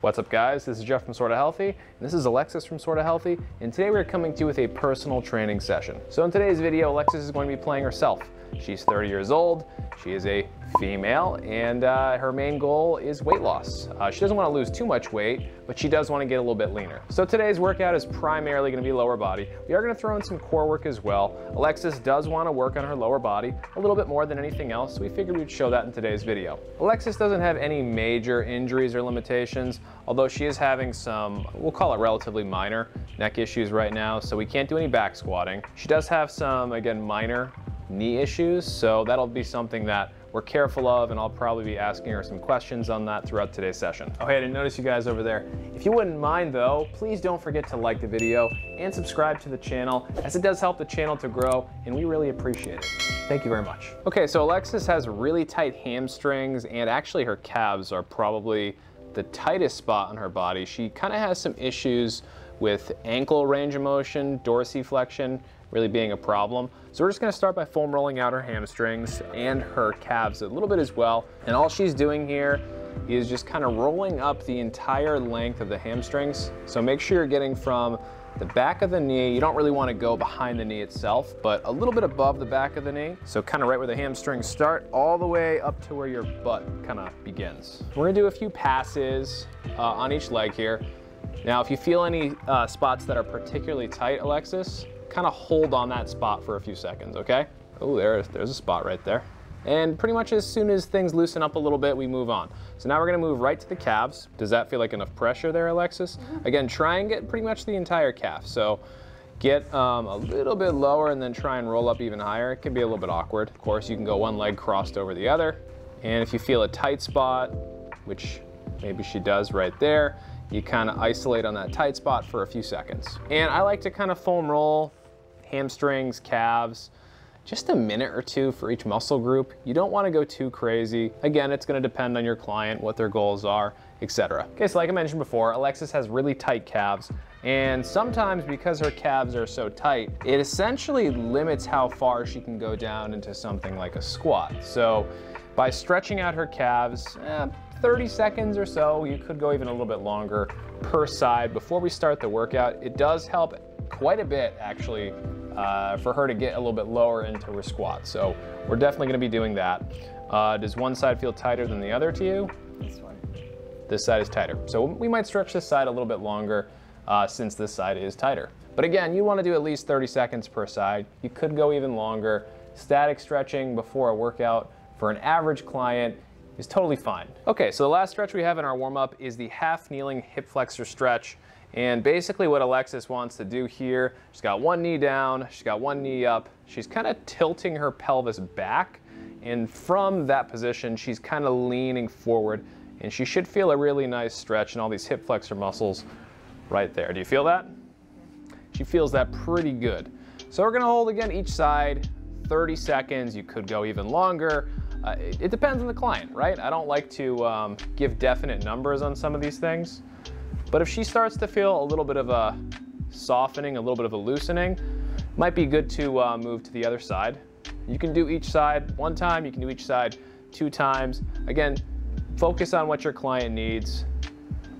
What's up, guys? This is Jeff from Sorta Healthy, and this is Alexis from Sorta Healthy, and today we're coming to you with a personal training session. So in today's video, Alexis is going to be playing herself. She's 30 years old, she is a female, and her main goal is weight loss. She doesn't want to lose too much weight, but she does want to get a little bit leaner. So today's workout is primarily going to be lower body. We are going to throw in some core work as well. Alexis does want to work on her lower body a little bit more than anything else, so we figured we'd show that in today's video. Alexis doesn't have any major injuries or limitations, although she is having some, we'll call it relatively minor, neck issues right now, so we can't do any back squatting. She does have some, again, minor knee issues, so that'll be something that we're careful of, and I'll probably be asking her some questions on that throughout today's session. Oh, hey, I didn't notice you guys over there. If you wouldn't mind though, please don't forget to like the video and subscribe to the channel, as it does help the channel to grow, and we really appreciate it. Thank you very much. Okay, so Alexis has really tight hamstrings, and actually her calves are probably the tightest spot on her body. She kind of has some issues with ankle range of motion, dorsiflexion really being a problem. So we're just gonna start by foam rolling out her hamstrings and her calves a little bit as well. And all she's doing here is just kind of rolling up the entire length of the hamstrings. So make sure you're getting from the back of the knee. You don't really want to go behind the knee itself, but a little bit above the back of the knee. So kind of right where the hamstrings start, all the way up to where your butt kind of begins. We're gonna do a few passes on each leg here. Now, if you feel any spots that are particularly tight, Alexis, kind of hold on that spot for a few seconds, okay? Oh, there's a spot right there. And pretty much as soon as things loosen up a little bit, we move on. So now we're gonna move right to the calves. Does that feel like enough pressure there, Alexis? Again, try and get pretty much the entire calf. So get a little bit lower and then try and roll up even higher. It can be a little bit awkward. Of course, you can go one leg crossed over the other. And if you feel a tight spot, which maybe she does right there, you kind of isolate on that tight spot for a few seconds. And I like to kind of foam roll hamstrings, calves, just a minute or two for each muscle group. You don't want to go too crazy. Again, it's going to depend on your client, what their goals are, etc. Okay, so like I mentioned before, Alexis has really tight calves, and sometimes because her calves are so tight, it essentially limits how far she can go down into something like a squat. So by stretching out her calves, 30 seconds or so, you could go even a little bit longer per side before we start the workout. It does help quite a bit, actually, for her to get a little bit lower into her squat. So we're definitely gonna be doing that. Does one side feel tighter than the other to you? This one. This side is tighter. So we might stretch this side a little bit longer since this side is tighter. But again, you wanna do at least 30 seconds per side. You could go even longer. Static stretching before a workout for an average client is totally fine. Okay, so the last stretch we have in our warm-up is the half kneeling hip flexor stretch. And basically what Alexis wants to do here, she's got one knee down, she's got one knee up, she's kind of tilting her pelvis back, and from that position, she's kind of leaning forward, and she should feel a really nice stretch in all these hip flexor muscles right there. Do you feel that? She feels that pretty good. So we're gonna hold again each side, 30 seconds, you could go even longer. It depends on the client, right? I don't like to give definite numbers on some of these things. But if she starts to feel a little bit of a softening, a little bit of a loosening, might be good to move to the other side. You can do each side one time, you can do each side 2 times. Again, focus on what your client needs.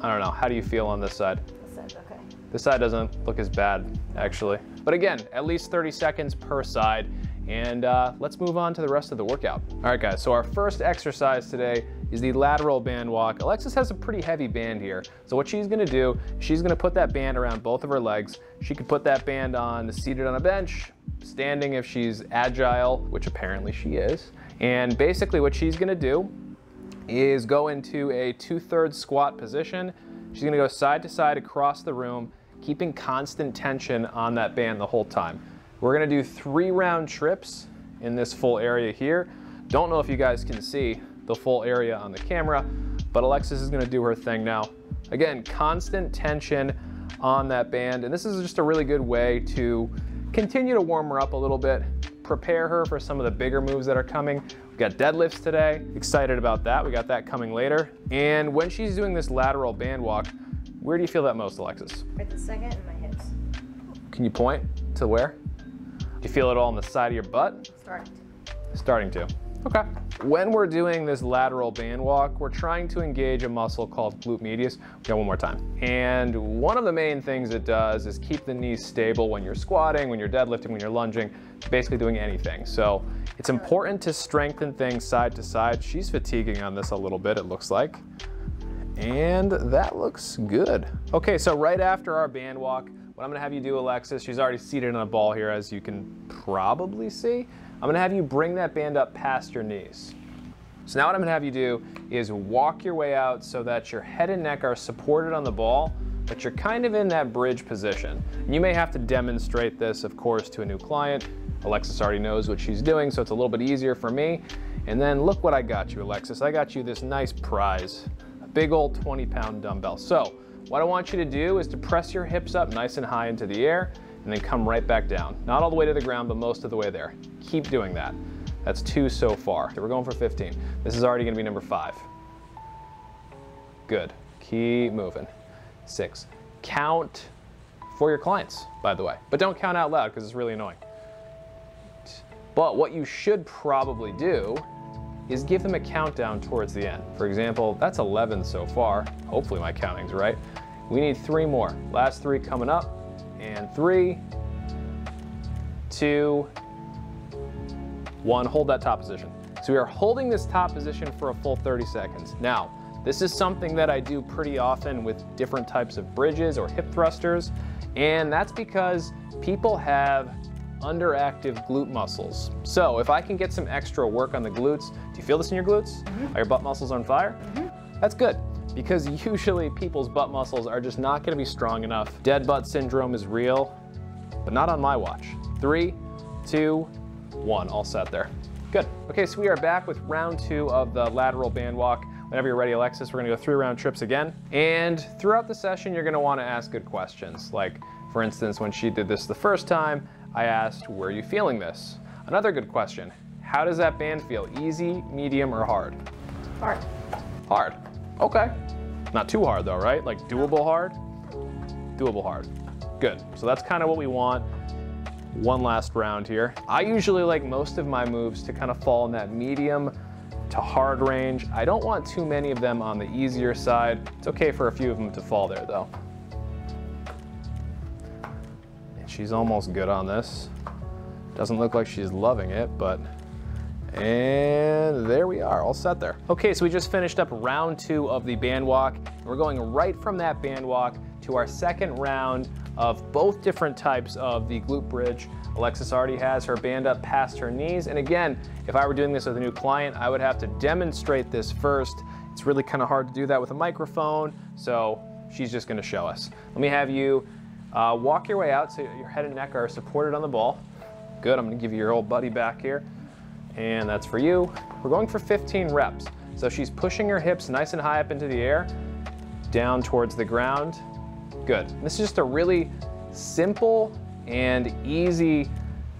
I don't know, how do you feel on this side? This side's okay. This side doesn't look as bad, actually. But again, at least 30 seconds per side, and let's move on to the rest of the workout. All right, guys, so our first exercise today is the lateral band walk. Alexis has a pretty heavy band here. So what she's gonna do, she's gonna put that band around both of her legs. She could put that band on seated on a bench, standing if she's agile, which apparently she is. And basically what she's gonna do is go into a 2/3 squat position. She's gonna go side to side across the room, keeping constant tension on that band the whole time. We're gonna do 3 round trips in this full area here. Don't know if you guys can see the full area on the camera, but Alexis is gonna do her thing now. Again, constant tension on that band, and this is just a really good way to continue to warm her up a little bit, prepare her for some of the bigger moves that are coming. We got deadlifts today, excited about that. We got that coming later. And when she's doing this lateral band walk, where do you feel that most, Alexis? Right the second in my hips. Can you point to where? Do you feel it all on the side of your butt? Starting to. Starting to. Okay. When we're doing this lateral band walk, we're trying to engage a muscle called glute medius. We got one more time. And one of the main things it does is keep the knees stable when you're squatting, when you're deadlifting, when you're lunging, basically doing anything. So it's important to strengthen things side to side. She's fatiguing on this a little bit, it looks like. And that looks good. Okay, so right after our band walk, what I'm gonna have you do, Alexis, she's already seated on a ball here, as you can probably see. I'm gonna have you bring that band up past your knees. So now what I'm gonna have you do is walk your way out so that your head and neck are supported on the ball, but you're kind of in that bridge position. And you may have to demonstrate this, of course, to a new client. Alexis already knows what she's doing, so it's a little bit easier for me. And then look what I got you, Alexis. I got you this nice prize, a big old 20-pound dumbbell. So what I want you to do is to press your hips up nice and high into the air, and then come right back down. Not all the way to the ground, but most of the way there. Keep doing that. That's 2 so far. So we're going for 15. This is already gonna be number 5. Good, keep moving. 6. Count for your clients, by the way, but don't count out loud because it's really annoying. But what you should probably do is give them a countdown towards the end. For example, that's 11 so far. Hopefully my counting's right. We need 3 more. Last 3 coming up. And 3, 2, 1, hold that top position. So we are holding this top position for a full 30 seconds. Now, this is something that I do pretty often with different types of bridges or hip thrusters, and that's because people have underactive glute muscles. So if I can get some extra work on the glutes, do you feel this in your glutes? Mm-hmm. Are your butt muscles on fire? Mm-hmm. That's good, because usually people's butt muscles are just not gonna be strong enough. Dead butt syndrome is real, but not on my watch. 3, 2, 1, all set there. Good. Okay, so we are back with round 2 of the lateral band walk. Whenever you're ready, Alexis, we're gonna go 3 round trips again. And throughout the session, you're gonna wanna ask good questions. Like, for instance, when she did this the first time, I asked, where are you feeling this? Another good question, how does that band feel? Easy, medium, or hard? Hard. Hard. Okay. Not too hard though, right? Like doable hard? Doable hard. Good. So that's kind of what we want. One last round here. I usually like most of my moves to kind of fall in that medium to hard range. I don't want too many of them on the easier side. It's okay for a few of them to fall there though. And she's almost good on this. Doesn't look like she's loving it, but and there we are, all set there. Okay, so we just finished up round 2 of the band walk. We're going right from that band walk to our second round of both different types of the glute bridge. Alexis already has her band up past her knees. And again, if I were doing this with a new client, I would have to demonstrate this first. It's really kind of hard to do that with a microphone, so she's just gonna show us. Let me have you walk your way out so your head and neck are supported on the ball. Good, I'm gonna give you your old buddy back here. And that's for you. We're going for 15 reps. So she's pushing her hips nice and high up into the air, down towards the ground. Good. This is just a really simple and easy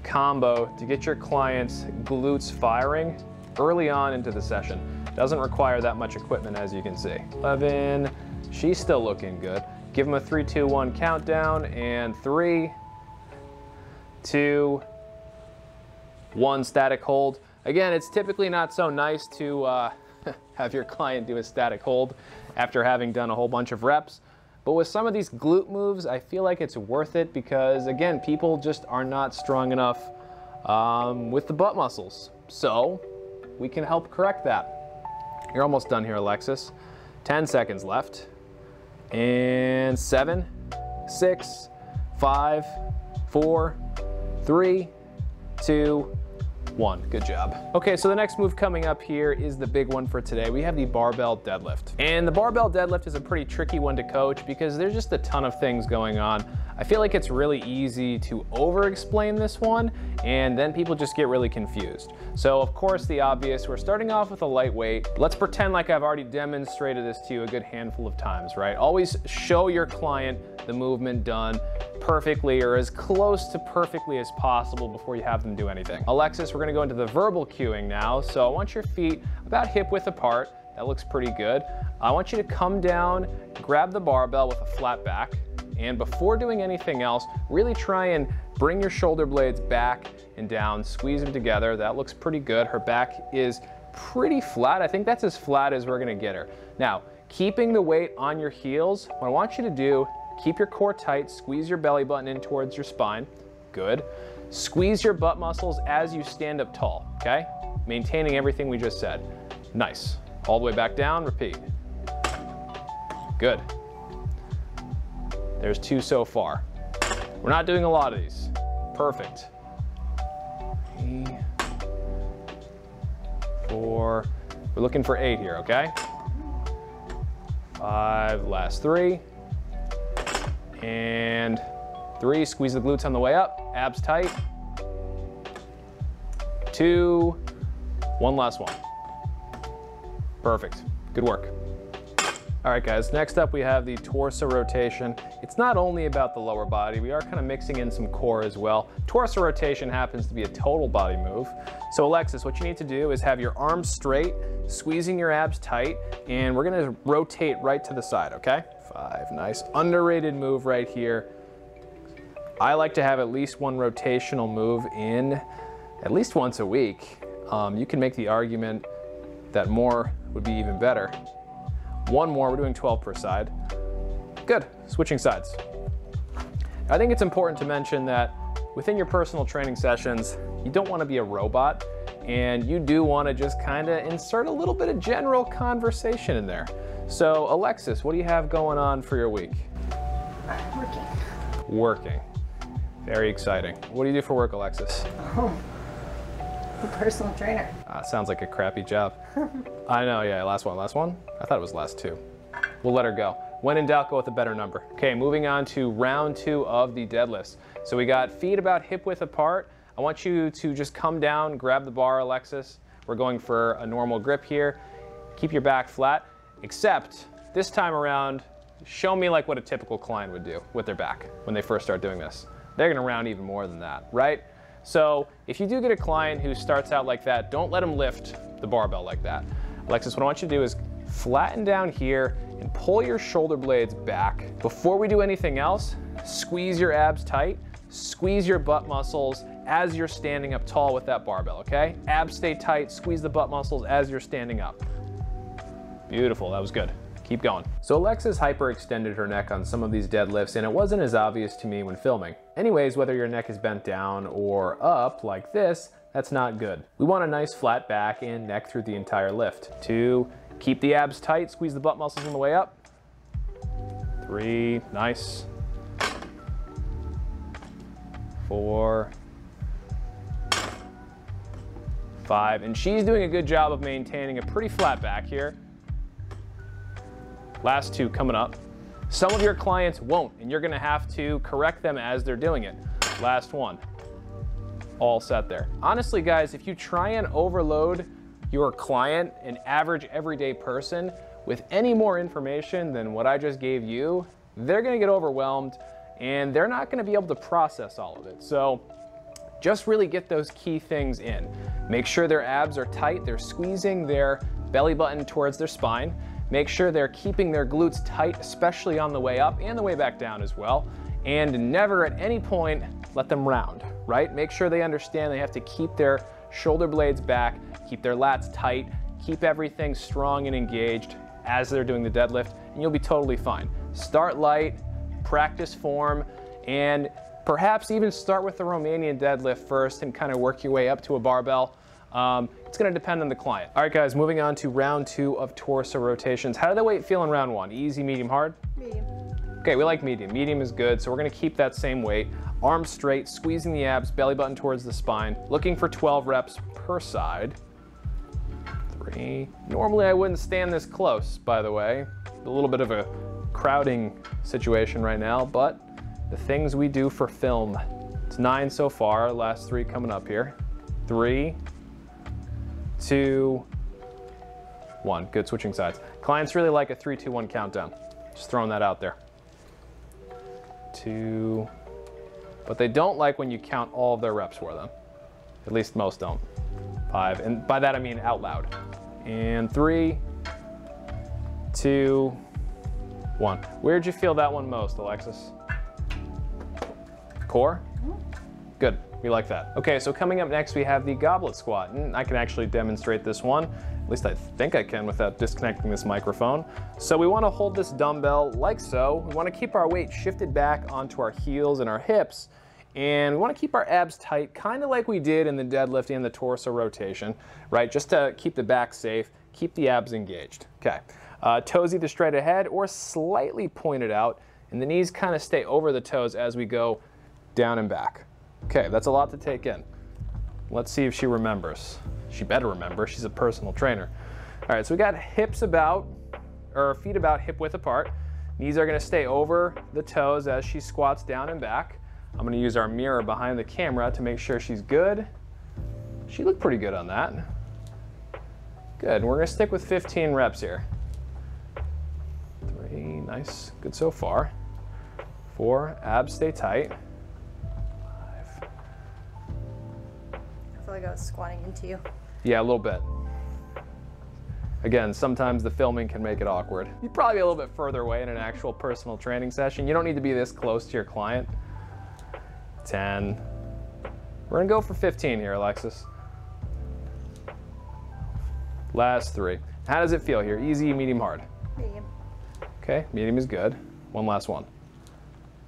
combo to get your clients' glutes firing early on into the session. Doesn't require that much equipment, as you can see. 11, she's still looking good. Give them a 3, 2, 1 countdown, and 3, 2, 1 static hold. Again, it's typically not so nice to have your client do a static hold after having done a whole bunch of reps. But with some of these glute moves, I feel like it's worth it because, again, people just are not strong enough with the butt muscles. So we can help correct that. You're almost done here, Alexis. 10 seconds left. And 7, 6, 5, 4, 3, 2, 1. Good job. Okay, so the next move coming up here is the big one for today. We have the barbell deadlift. And the barbell deadlift is a pretty tricky one to coach because there's just a ton of things going on. I feel like it's really easy to over-explain this one, and then people just get really confused. So of course, the obvious, we're starting off with a lightweight. Let's pretend like I've already demonstrated this to you a good handful of times, right? Always show your client the movement done perfectly or as close to perfectly as possible before you have them do anything. Alexis, we're gonna go into the verbal cueing now. So I want your feet about hip width apart. That looks pretty good. I want you to come down, grab the barbell with a flat back, and before doing anything else, really try and bring your shoulder blades back and down, squeeze them together. That looks pretty good. Her back is pretty flat. I think that's as flat as we're gonna get her. Now, keeping the weight on your heels, what I want you to do, keep your core tight, squeeze your belly button in towards your spine. Good. Squeeze your butt muscles as you stand up tall, okay? Maintaining everything we just said. Nice. All the way back down, repeat. Good. There's 2 so far. We're not doing a lot of these. Perfect. 3, 4. We're looking for 8 here, okay? 5, last 3. And 3, squeeze the glutes on the way up, abs tight. 2, 1 last one. Perfect, good work. All right guys, next up we have the torso rotation. It's not only about the lower body, we are kind of mixing in some core as well. Torso rotation happens to be a total body move. So Alexis, what you need to do is have your arms straight, squeezing your abs tight, and we're gonna rotate right to the side, okay? 5, nice. Underrated move right here. I like to have at least one rotational move in at least once a week. You can make the argument that more would be even better. 1 more, we're doing 12 per side. Good, switching sides. I think it's important to mention that within your personal training sessions, you don't want to be a robot, and you do want to just kind of insert a little bit of general conversation in there. So Alexis, what do you have going on for your week? Working. Very exciting. What do you do for work, Alexis? Oh, I'm a personal trainer. Sounds like a crappy job. I know, yeah, last one. I thought it was last 2. We'll let her go. When in doubt, go with a better number. Okay, moving on to round 2 of the deadlifts. So we got feet about hip width apart. I want you to just come down, grab the bar, Alexis. We're going for a normal grip here. Keep your back flat, except this time around, show me like what a typical client would do with their back when they first start doing this. They're gonna round even more than that, right? So if you do get a client who starts out like that, don't let them lift the barbell like that. Alexis, what I want you to do is flatten down here and pull your shoulder blades back. Before we do anything else, squeeze your abs tight, squeeze your butt muscles as you're standing up tall with that barbell, okay? Abs stay tight, squeeze the butt muscles as you're standing up. Beautiful, that was good. Keep going. So Alexis hyperextended her neck on some of these deadlifts, and it wasn't as obvious to me when filming. Anyways, whether your neck is bent down or up like this, that's not good. We want a nice flat back and neck through the entire lift. 2, keep the abs tight, squeeze the butt muscles on the way up. 3, nice. 4, 5, and she's doing a good job of maintaining a pretty flat back here. Last 2 coming up. Some of your clients won't, and you're gonna have to correct them as they're doing it. Last 1. All set there. Honestly, guys, if you try and overload your client, an average everyday person, with any more information than what I just gave you, they're gonna get overwhelmed and they're not gonna be able to process all of it. So just really get those key things in. Make sure their abs are tight, they're squeezing their belly button towards their spine. Make sure they're keeping their glutes tight, especially on the way up and the way back down as well. And never at any point let them round, right? Make sure they understand they have to keep their shoulder blades back, keep their lats tight, keep everything strong and engaged as they're doing the deadlift, and you'll be totally fine. Start light, practice form, and perhaps even start with the Romanian deadlift first and kind of work your way up to a barbell. It's gonna depend on the client. All right guys, moving on to round 2 of torso rotations. How did the weight feel in round 1? Easy, medium, hard? Medium. Okay, we like medium. Medium is good, so we're gonna keep that same weight. Arms straight, squeezing the abs, belly button towards the spine. Looking for 12 reps per side. 3. Normally I wouldn't stand this close, by the way. A little bit of a crowding situation right now, but the things we do for film. It's 9 so far, last 3 coming up here. 3, 2, 1. Good, switching sides. Clients really like a 3, 2, 1 countdown. Just throwing that out there. 2, but they don't like when you count all of their reps for them. At least most don't. 5, and by that I mean out loud. And 3, 2, 1. Where'd you feel that one most, Alexis? Core? We like that. Okay, so coming up next, we have the Goblet Squat. And I can actually demonstrate this one. At least I think I can without disconnecting this microphone. So we want to hold this dumbbell like so. We want to keep our weight shifted back onto our heels and our hips. And we want to keep our abs tight, kind of like we did in the deadlift and the torso rotation, right? Just to keep the back safe, keep the abs engaged. Okay, toes either straight ahead or slightly pointed out, and the knees kind of stay over the toes as we go down and back. Okay, that's a lot to take in. Let's see if she remembers. She better remember, she's a personal trainer. All right, so we got hips about, or feet about hip width apart. Knees are gonna stay over the toes as she squats down and back. I'm gonna use our mirror behind the camera to make sure she's good. She looked pretty good on that. Good, we're gonna stick with 15 reps here. 3, nice, good so far. 4, abs stay tight. I feel like I was squatting into you. Yeah, a little bit. Again, sometimes the filming can make it awkward. You'd probably be a little bit further away in an actual personal training session. You don't need to be this close to your client. 10. We're gonna go for 15 here, Alexis. Last 3. How does it feel here? Easy, medium, hard? Medium. Okay, medium is good. One last one.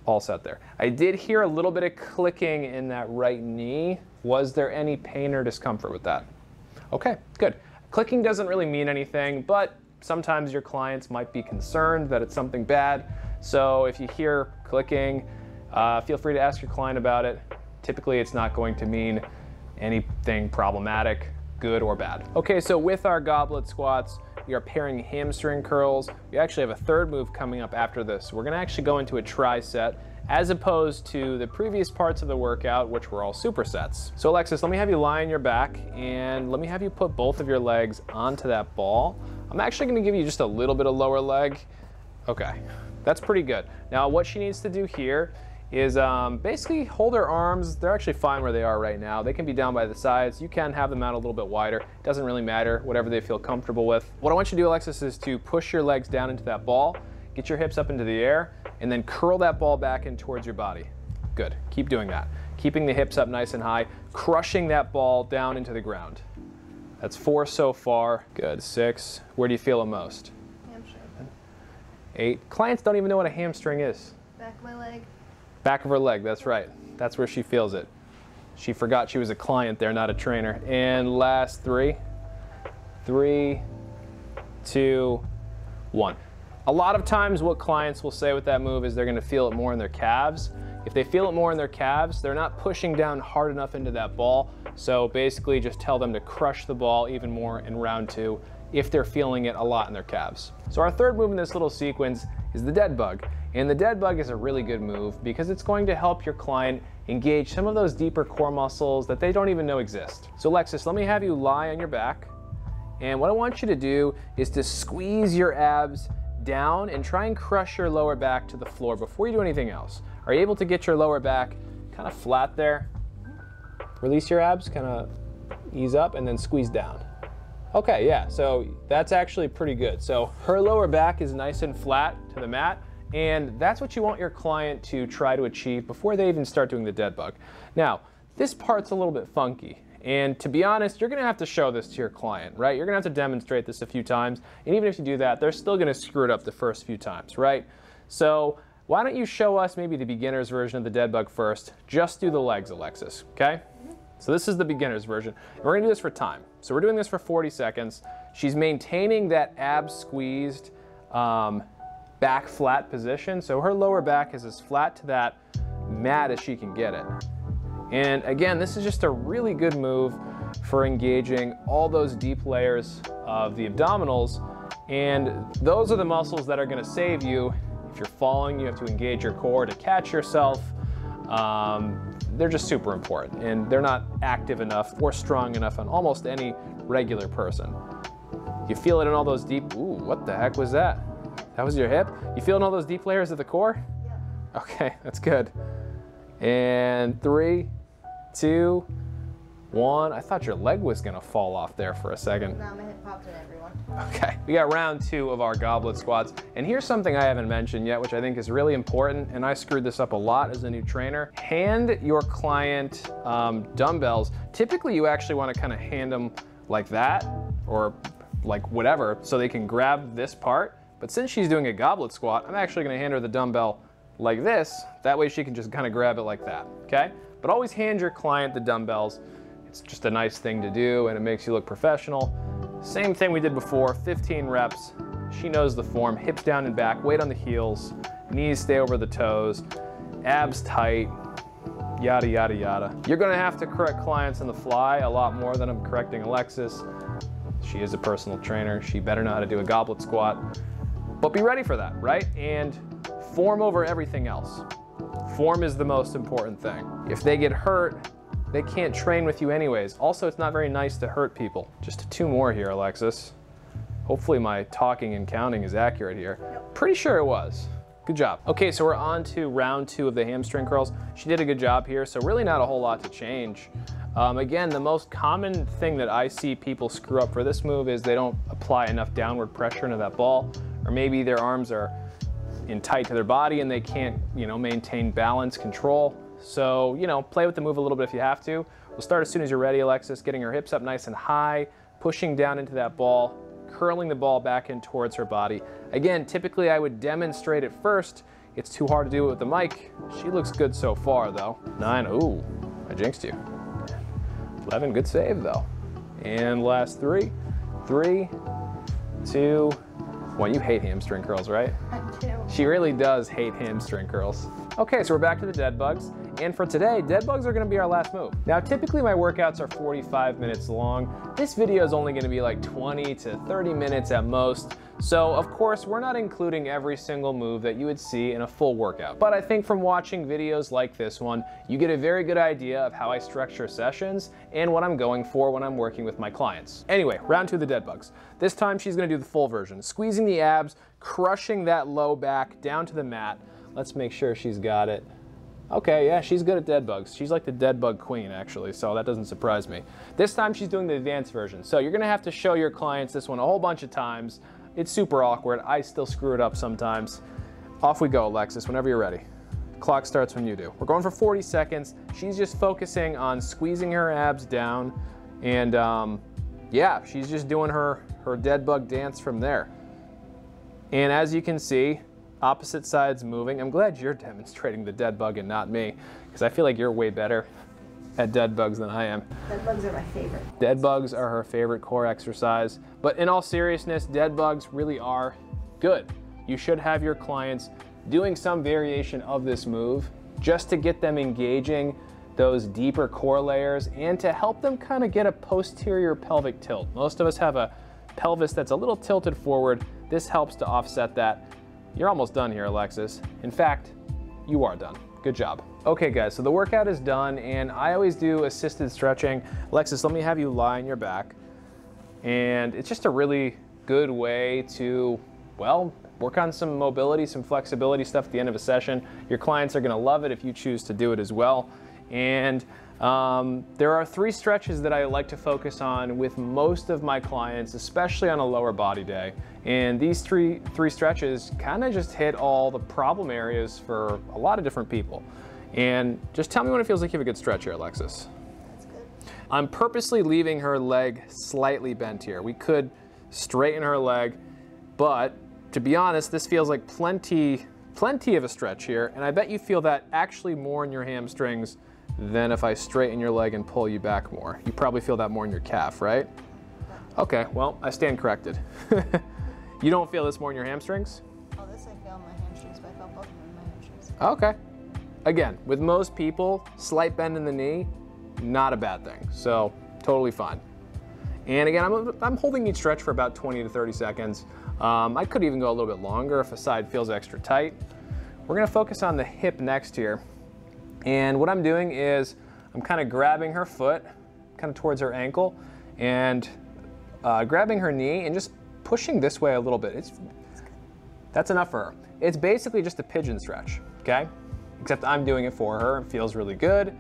All set there. I did hear a little bit of clicking in that right knee. Was there any pain or discomfort with that? Okay, good. Clicking doesn't really mean anything, but sometimes your clients might be concerned that it's something bad. So if you hear clicking, feel free to ask your client about it. Typically, it's not going to mean anything problematic, good or bad. Okay, so with our goblet squats, we are pairing hamstring curls. We actually have a third move coming up after this. We're gonna actually go into a tri-set as opposed to the previous parts of the workout, which were all supersets. So Alexis, let me have you lie on your back and let me have you put both of your legs onto that ball. I'm actually gonna give you just a little bit of lower leg. Okay, that's pretty good. Now what she needs to do here is basically hold her arms. They're actually fine where they are right now. They can be down by the sides. You can have them out a little bit wider. It doesn't really matter, whatever they feel comfortable with. What I want you to do, Alexis, is to push your legs down into that ball, get your hips up into the air, and then curl that ball back in towards your body. Good, keep doing that. Keeping the hips up nice and high, crushing that ball down into the ground. That's 4 so far. Good, 6. Where do you feel it most? Hamstring. 8. Clients don't even know what a hamstring is. Back of my leg. Back of her leg, that's right. That's where she feels it. She forgot she was a client there, not a trainer. And last 3. 3, 2, 1. A lot of times what clients will say with that move is they're gonna feel it more in their calves. If they feel it more in their calves, they're not pushing down hard enough into that ball. So basically just tell them to crush the ball even more in round 2 if they're feeling it a lot in their calves. So our third move in this little sequence is the dead bug. And the dead bug is a really good move because it's going to help your client engage some of those deeper core muscles that they don't even know exist. So Alexis, let me have you lie on your back. And what I want you to do is to squeeze your abs down and try and crush your lower back to the floor before you do anything else. Are you able to get your lower back kind of flat there? Release your abs, kind of ease up and then squeeze down. Okay, yeah, so that's actually pretty good. So her lower back is nice and flat to the mat, and that's what you want your client to try to achieve before they even start doing the dead bug. Now, this part's a little bit funky. And to be honest, you're gonna have to show this to your client, right? You're gonna have to demonstrate this a few times. And even if you do that, they're still gonna screw it up the first few times, right? So why don't you show us maybe the beginner's version of the dead bug first? Just do the legs, Alexis, okay? So this is the beginner's version. And we're gonna do this for time. So we're doing this for 40 seconds. She's maintaining that ab squeezed back flat position. So her lower back is as flat to that mat as she can get it. And again, this is just a really good move for engaging all those deep layers of the abdominals. And those are the muscles that are gonna save you. If you're falling, you have to engage your core to catch yourself. They're just super important, and they're not active enough or strong enough on almost any regular person. You feel it in all those deep, ooh, what the heck was that? That was your hip? You feel in all those deep layers of the core? Yeah. Okay, that's good. And 3, 2, 1. I thought your leg was gonna fall off there for a second. No, my hip popped in everyone. Okay, we got round 2 of our goblet squats. And here's something I haven't mentioned yet, which I think is really important, and I screwed this up a lot as a new trainer. Hand your client dumbbells. Typically you actually wanna kinda hand them like that, or like whatever, so they can grab this part. But since she's doing a goblet squat, I'm actually gonna hand her the dumbbell like this. That way she can just kinda grab it like that, okay? But always hand your client the dumbbells. It's just a nice thing to do, and it makes you look professional. Same thing we did before, 15 reps. She knows the form, hips down and back, weight on the heels, knees stay over the toes, abs tight, yada, yada, yada. You're gonna have to correct clients on the fly a lot more than I'm correcting Alexis. She is a personal trainer. She better know how to do a goblet squat. But be ready for that, right? And form over everything else. Form is the most important thing. If they get hurt, they can't train with you anyways. Also, it's not very nice to hurt people. Just 2 more here, Alexis. Hopefully my talking and counting is accurate here. Yep. Pretty sure it was. Good job. Okay, so we're on to round 2 of the hamstring curls. She did a good job here, so really not a whole lot to change. Again, the most common thing that I see people screw up for this move is they don't apply enough downward pressure into that ball, or maybe their arms are in tight to their body and they can't, maintain balance, control. So, play with the move a little bit if you have to. We'll start as soon as you're ready, Alexis, getting her hips up nice and high, pushing down into that ball, curling the ball back in towards her body. Again, typically I would demonstrate it first. It's too hard to do it with the mic. She looks good so far though. 9, ooh, I jinxed you. 11, good save though. And last 3, 3, 2, 1. You hate hamstring curls, right? I do. She really does hate hamstring curls. Okay, so we're back to the dead bugs. And for today, dead bugs are gonna be our last move. Now, typically my workouts are 45 minutes long. This video is only gonna be like 20 to 30 minutes at most. So of course, we're not including every single move that you would see in a full workout. But I think from watching videos like this one, you get a very good idea of how I structure sessions and what I'm going for when I'm working with my clients. Anyway, round 2 of the dead bugs. This time she's gonna do the full version, squeezing the abs, crushing that low back down to the mat. Let's make sure she's got it. Okay, yeah, she's good at dead bugs. She's like the dead bug queen, actually, so that doesn't surprise me. This time she's doing the advanced version. So you're gonna have to show your clients this one a whole bunch of times. It's super awkward. I still screw it up sometimes. Off we go, Alexis, whenever you're ready. Clock starts when you do. We're going for 40 seconds. She's just focusing on squeezing her abs down. And yeah, she's just doing her dead bug dance from there. And as you can see, opposite sides moving. I'm glad you're demonstrating the dead bug and not me, because I feel like you're way better at dead bugs than I am. Dead bugs are my favorite. Dead bugs are her favorite core exercise. But in all seriousness, dead bugs really are good. You should have your clients doing some variation of this move just to get them engaging those deeper core layers and to help them kind of get a posterior pelvic tilt. Most of us have a pelvis that's a little tilted forward. This helps to offset that. You're almost done here, Alexis. In fact, you are done. Good job. Okay guys, so the workout is done and I always do assisted stretching. Alexis, let me have you lie on your back. And it's just a really good way to, well, work on some mobility, some flexibility stuff at the end of a session. Your clients are gonna love it if you choose to do it as well. And there are 3 stretches that I like to focus on with most of my clients, especially on a lower body day. And these three stretches kind of just hit all the problem areas for a lot of different people. And just tell me when it feels like you have a good stretch here, Alexis. That's good. I'm purposely leaving her leg slightly bent here. We could straighten her leg, but to be honest, this feels like plenty of a stretch here. And I bet you feel that actually more in your hamstrings than if I straighten your leg and pull you back more. You probably feel that more in your calf, right? Okay, well, I stand corrected. You don't feel this more in your hamstrings? Oh, this I feel in my hamstrings, but I felt both of them in my hamstrings. Okay. Again, with most people, slight bend in the knee, not a bad thing. So, totally fine. And again, I'm holding each stretch for about 20 to 30 seconds. I could even go a little bit longer if a side feels extra tight. We're gonna focus on the hip next here. And what I'm doing is I'm kind of grabbing her foot, kind of towards her ankle, and grabbing her knee and just pushing this way a little bit. That's enough for her. It's basically just a pigeon stretch, okay? Except I'm doing it for her. It feels really good.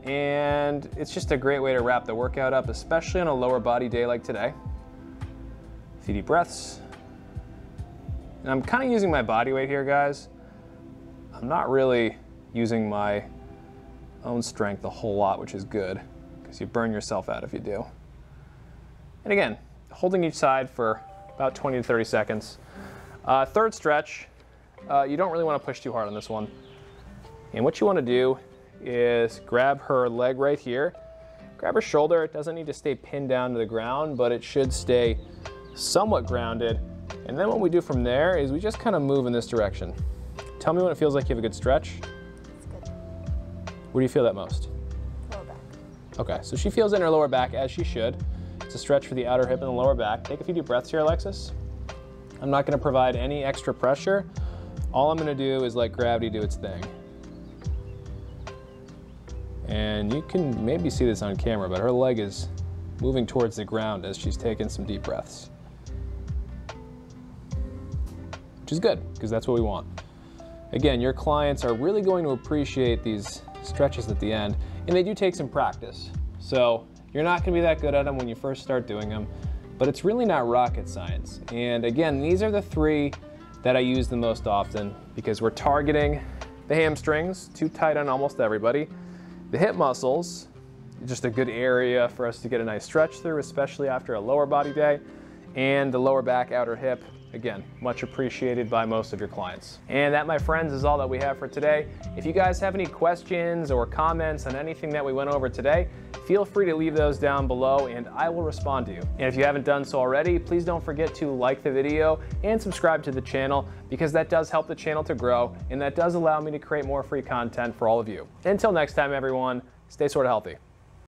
And it's just a great way to wrap the workout up, especially on a lower body day like today. A few deep breaths. And I'm kind of using my body weight here, guys. I'm not really using my own strength a whole lot, which is good, because you burn yourself out if you do. And again, holding each side for about 20 to 30 seconds. Third stretch, you don't really want to push too hard on this one. And what you want to do is grab her leg right here, grab her shoulder. It doesn't need to stay pinned down to the ground, but it should stay somewhat grounded. And then what we do from there is we just kind of move in this direction. Tell me when it feels like you have a good stretch. It's good. Where do you feel that most? Lower back. Okay, so she feels it in her lower back, as she should. It's a stretch for the outer hip and the lower back. Take a few deep breaths here, Alexis. I'm not going to provide any extra pressure. All I'm going to do is let gravity do its thing. And you can maybe see this on camera, but her leg is moving towards the ground as she's taking some deep breaths. Which is good, because that's what we want. Again, your clients are really going to appreciate these stretches at the end, and they do take some practice. So you're not going to be that good at them when you first start doing them, but it's really not rocket science. And again, these are the three that I use the most often, because we're targeting the hamstrings, too tight on almost everybody. The hip muscles, just a good area for us to get a nice stretch through, especially after a lower body day. And the lower back, outer hip, again, much appreciated by most of your clients. And that, my friends, is all that we have for today. If you guys have any questions or comments on anything that we went over today, feel free to leave those down below and I will respond to you. And if you haven't done so already, please don't forget to like the video and subscribe to the channel, because that does help the channel to grow and that does allow me to create more free content for all of you. Until next time, everyone, stay sort of healthy.